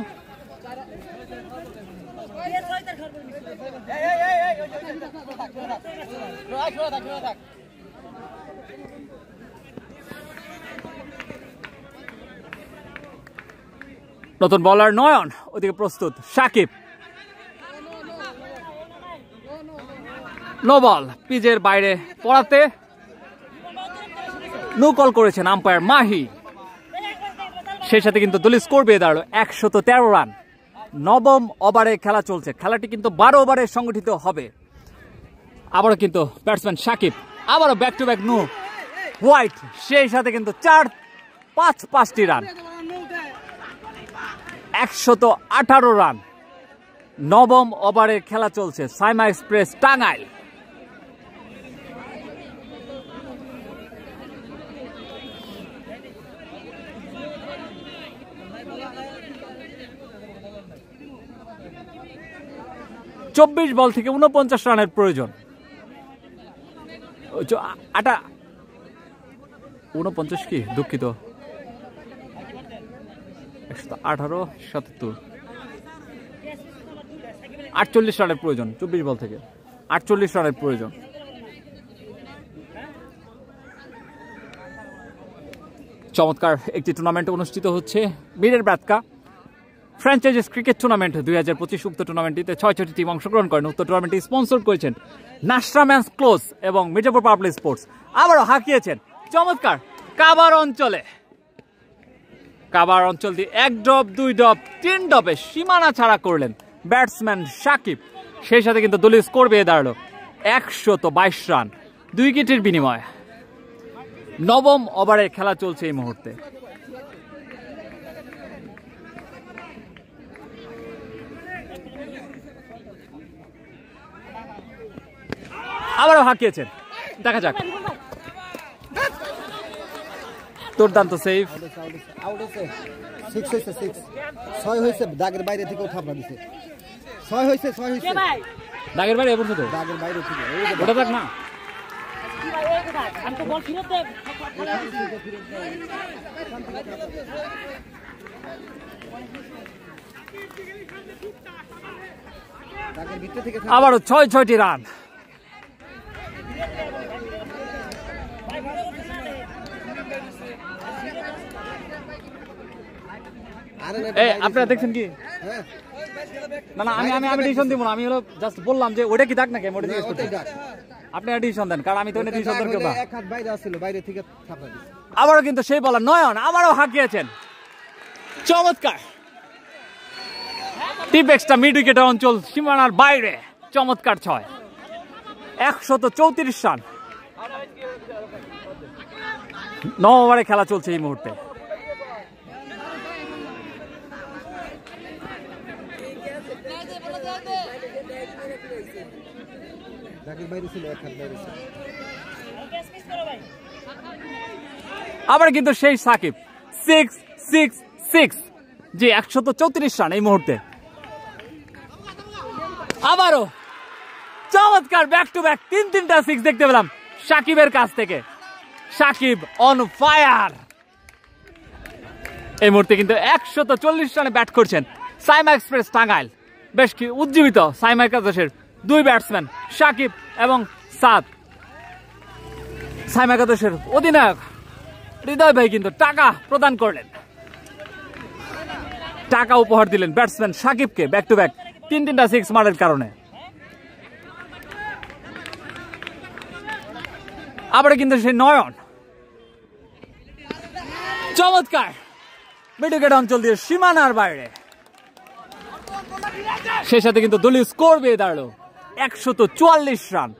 নতুন বলার নয়ন, ওদিকে প্রস্তুত সাকিব। নো বল, পিচের বাইরে পড়াতে নো কল করেছেন আম্পায়ার মাহি। সেই সাথে কিন্তু দলীয় স্কোর পেয়ে দাঁড়ালো 113 রান। নবম ওভারে খেলা চলছে, খেলাটি কিন্তু 12 ওভারে সংগঠিত হবে। আবারও কিন্তু ব্যাটসম্যান সাকিব, আবারও back to back no wide. সেই সাথে কিন্তু 5টি রান, 118 রান। নবম ওভারে খেলা চলছে, সাইমা এক্সপ্রেস টাঙ্গাইল। চব্বিশ বল থেকে 49 রানের প্রয়োজন। 49 কি, দুঃখিত, 118, 77, 48 রানের প্রয়োজন। 24 বল থেকে 48 রানের প্রয়োজন। চমৎকার একটি টুর্নামেন্ট অনুষ্ঠিত হচ্ছে, বীরের ব্রাতকা ফ্র্যাঞ্চাইজিস ক্রিকেট টুর্নামেন্ট 2025। উক্ত টুর্নামেন্টটিতে 6টি টিম অংশগ্রহণ করেন। উক্ত টুর্নামেন্টটি স্পন্সর করেছেন নাসরা ম্যানস ক্লোজ এবং মির্জাপুর পাওয়ার প্লে স্পোর্টস। আবারও হাঁকিয়েছেন চমৎকার কাবার অঞ্চলে, কাবার অঞ্চল দিয়ে 1 ড্রপ, 2 ড্রপ, 3 ড্রপে সীমানা ছাড়া করলেন ব্যাটসম্যান সাকিব। সেই সাথে কিন্তু দলীয় স্কোর পেয়ে দাঁড়ালো 122 রান, 2 উইকেটের বিনিময়ে। নবম ওভারে খেলা চলছে এই মুহূর্তে। আবারও হাঁকিয়েছেন, দেখা যাক। দুর্দান্ত সেভ, 6 হয়েছে, দাগের বাইরে থেকেও থাপড়া দিছে। 6 হয়েছে, দাগের বাইরে এবার তো দাগের বাইরে থেকে ওটা দেখ না। আবারও 6টি রান। আপনারা দেখছেন কি? না না, আমি ডিসিশন দিব না, আমি হলো জাস্ট বললাম যে ওটা কি দাগ নাকি, ওটা জিজ্ঞেস করছি। আপনি ডিসিশন দেন, কারণ আমি তো ডিসিশন দেন কেউ না। এক হাত বাইরে আসছিল, বাইরে থেকে থাপড়া দিছে। আবারও কিন্তু সেই বলার নয়ন আবারও হাঁকিয়েছেন চমৎকার। টিপ এক্সট্রা মিড উইকেটের অঞ্চল সীমানার বাইরে চমৎকার 6, 134 রান। 9 ওভারে খেলা চলছে এই মুহূর্তে। আবার কিন্তু সেই সাকিব 6 জি 134 রান এই মুহূর্তে। আবারও চমৎকার ব্যাক টু ব্যাক 3টা 6 দেখতে পেলাম সাকিবের কাছ থেকে। Shakib on fire. এই মুহূর্তে কিন্তু 140 রানে ব্যাট করছেন সাইমা এক্সপ্রেস টাঙ্গাইল। বেশ কি উজ্জীবিত সাইমা একাদশের 2 ব্যাটসম্যান সাকিব এবং সাদ। সাইমা একাদশের অধিনায়ক হৃদয় ভাই কিন্তু টাকা প্রদান করলেন, টাকা উপহার দিলেন ব্যাটসম্যান সাকিবকে ব্যাক টু ব্যাক তিনটা সিক্স মারার কারণে। আবার কিন্তু সেই নয়ন চমৎকার মিডউইকেট অঞ্চল দিয়ে সীমানার বাইরে, সেই সাথে কিন্তু দলীয় স্কোর পেয়ে দাঁড়ালো 144 রান।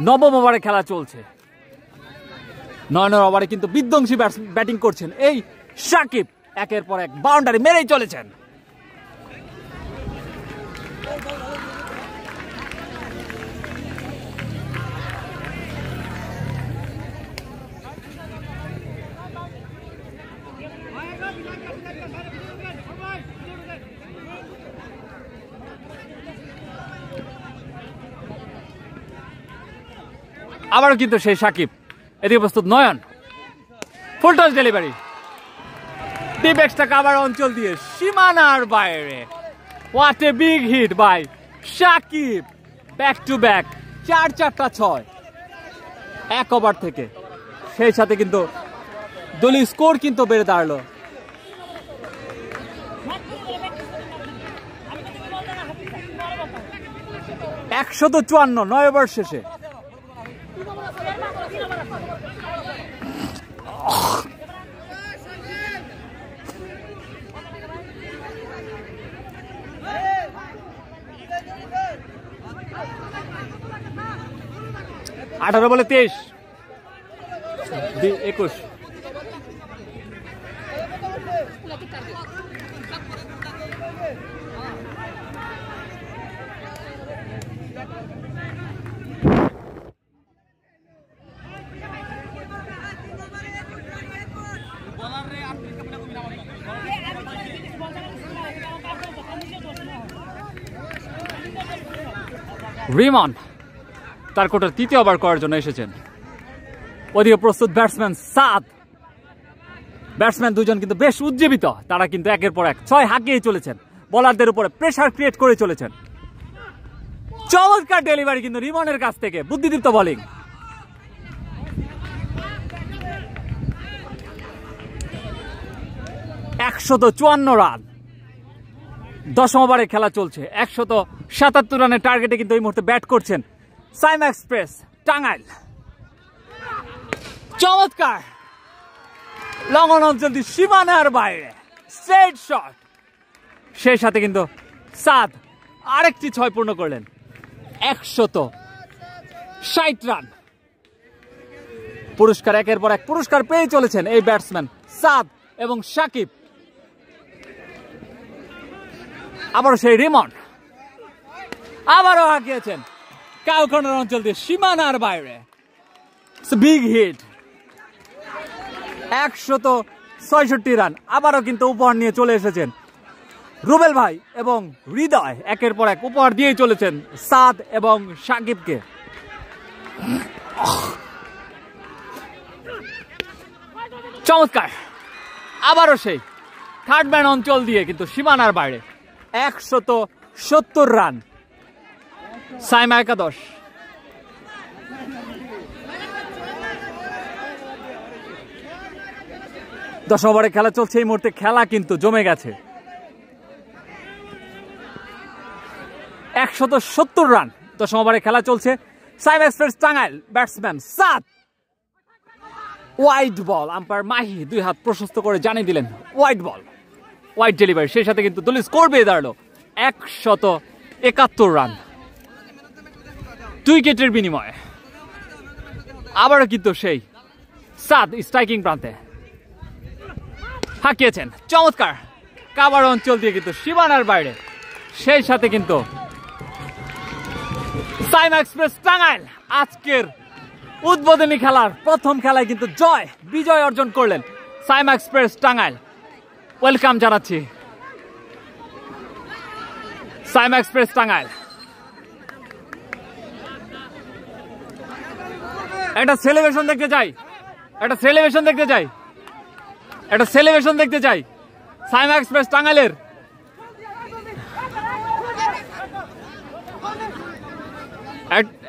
নবম ওভারে খেলা চলছে, নয়নের ওভারে কিন্তু বিধ্বংসী ব্যাটিং করছেন এই সাকিব, একের পর এক বাউন্ডারি মেরেই চলেছেন। আবারও কিন্তু সেই সাকিব, এদিকে প্রস্তুত Nayan, full toss delivery, deep extra cover অঞ্চল দিয়ে সীমানার বাইরে। What a big hit by Shakib, back to back 4-4-6 এক ওভার থেকে। সেই সাথে কিন্তু দলীয় স্কোর কিন্তু বেড়ে দাঁড়ালো। $154 9 ওভার শেষে। আঠারো বলে 23, 21। রিমন তার কোটার তৃতীয় ওভার করার জন্য এসেছেন। ওদিকে প্রস্তুত ব্যাটসম্যান সাদ, ব্যাটসম্যান দুজন কিন্তু বেশ উজ্জীবিত, তারা কিন্তু একের পর এক 6 হাঁকিয়ে চলেছেন, বোলারদের উপরে প্রেসার ক্রিয়েট করে চলেছেন। চমৎকার ডেলিভারি কিন্তু রিমনের কাছ থেকে, বুদ্ধিদীপ্ত বোলিং। $154 রান, 10ম ওভারে খেলা চলছে। 177 রানের টার্গেটে কিন্তু এই মুহূর্তে ব্যাট করছেন সাইমা এক্সপ্রেস টাঙ্গাইল। চমৎকার লং অন অঞ্চল দিয়ে সীমানার বাইরে স্ট্রেট শট, সেই সাথে কিন্তু সাদ আরেকটি 6 পূর্ণ করলেন। 160 রান, পুরস্কার একের পর এক পুরস্কার পেয়ে চলেছেন এই ব্যাটসম্যান সাদ এবং সাকিব। আবারও সেই রিমন, আবারও হাঁকিয়েছেন কাউকর্ণের অঞ্চল দিয়ে সীমানার বাইরে, বিগ হিট। 166 রান, আবারও কিন্তু উপহার নিয়ে চলে এসেছেন রুবেল ভাই এবং হৃদয়, একের পর এক উপহার দিয়ে চলেছেন সাদ এবং সাকিবকে। চমৎকার, আবারও সেই থার্ড ম্যান অঞ্চল দিয়ে কিন্তু সীমানার বাইরে 170 রান। সাইমা একাদশ দশ ওভারে খেলা চলছে, এই মুহূর্তে খেলা কিন্তু জমে গেছে। 170 রান, 10ম ওভারে খেলা চলছে। সাইমা এক্সপ্রেস টাঙ্গাইল ব্যাটসম্যান সাদ, ওয়াইড বল, আম্পায়ার মাহি 2 হাত প্রশস্ত করে জানিয়ে দিলেন ওয়াইড বল, ওয়াইড ডেলিভারি। সেই সাথে কিন্তু দলীয় স্কোর পেয়ে দাঁড়ালো 171 রান, 2 উইকেটের বিনিময়ে। আবারও কিন্তু সেই সাদ স্ট্রাইকিং প্রান্তে হাঁকিয়েছেন, চমৎকার কাভার অঞ্চল দিয়ে কিন্তু সীমানার বাইরে। সেই সাথে কিন্তু সাইমা এক্সপ্রেস টাঙ্গাইল আজকের উদ্বোধনী খেলার প্রথম খেলায় কিন্তু বিজয় অর্জন করলেন সাইমা এক্সপ্রেস টাঙ্গাইল। ওয়েলকাম জানাচ্ছি সাইমা এক্সপ্রেস টাঙ্গাইল। একটা সেলিব্রেশন দেখতে চাই, একটা সেলিব্রেশন দেখতে চাই, একটা সেলিব্রেশন দেখতে চাই সাইমা এক্সপ্রেস টাঙ্গাইলের।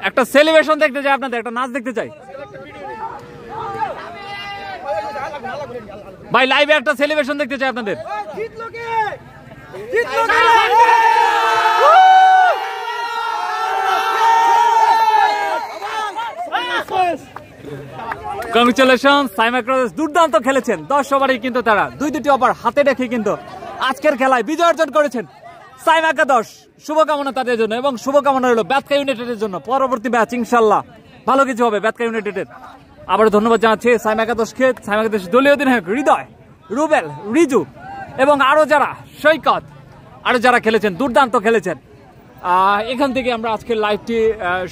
একটা সেলিব্রেশন দেখতে চাই, আপনাদের একটা নাচ দেখতে চাই। ভাই লাইভে একটা সেলিব্রেশন দেখতে চাই আপনাদের। কংগ্রেচুলেশন সাইমা ক্রস, দুর্দান্ত খেলেছেন। 10 ওভারেই কিন্তু তারা 2-2টি ওভার হাতে রেখে কিন্তু আজকের খেলায় বিজয় অর্জন করেছেন। সাইমা একাদশ, শুভকামনা তাদের জন্য এবং শুভকামনা রইল ব্যাতকা ইউনাইটেডের জন্য। পরবর্তী ম্যাচ ইনশাল্লাহ ভালো কিছু হবে ব্যাতকা ইউনাইটেডের। আবার ধন্যবাদ জানাচ্ছি সাইমা একাদশকে, সাইমা একাদশ দলীয় অধিনায়ক হৃদয়, রুবেল, রিজু এবং আরো যারা, সৈকত, আরো যারা খেলেছেন, দুর্দান্ত খেলেছেন। এখান থেকে আমরা আজকের লাইভটি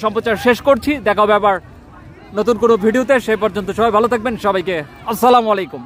সম্প্রচার শেষ করছি। দেখা হবে আবার নতুন কোনো ভিডিওতে। সেই পর্যন্ত সবাই ভালো থাকবেন। সবাইকে আসসালামু আলাইকুম।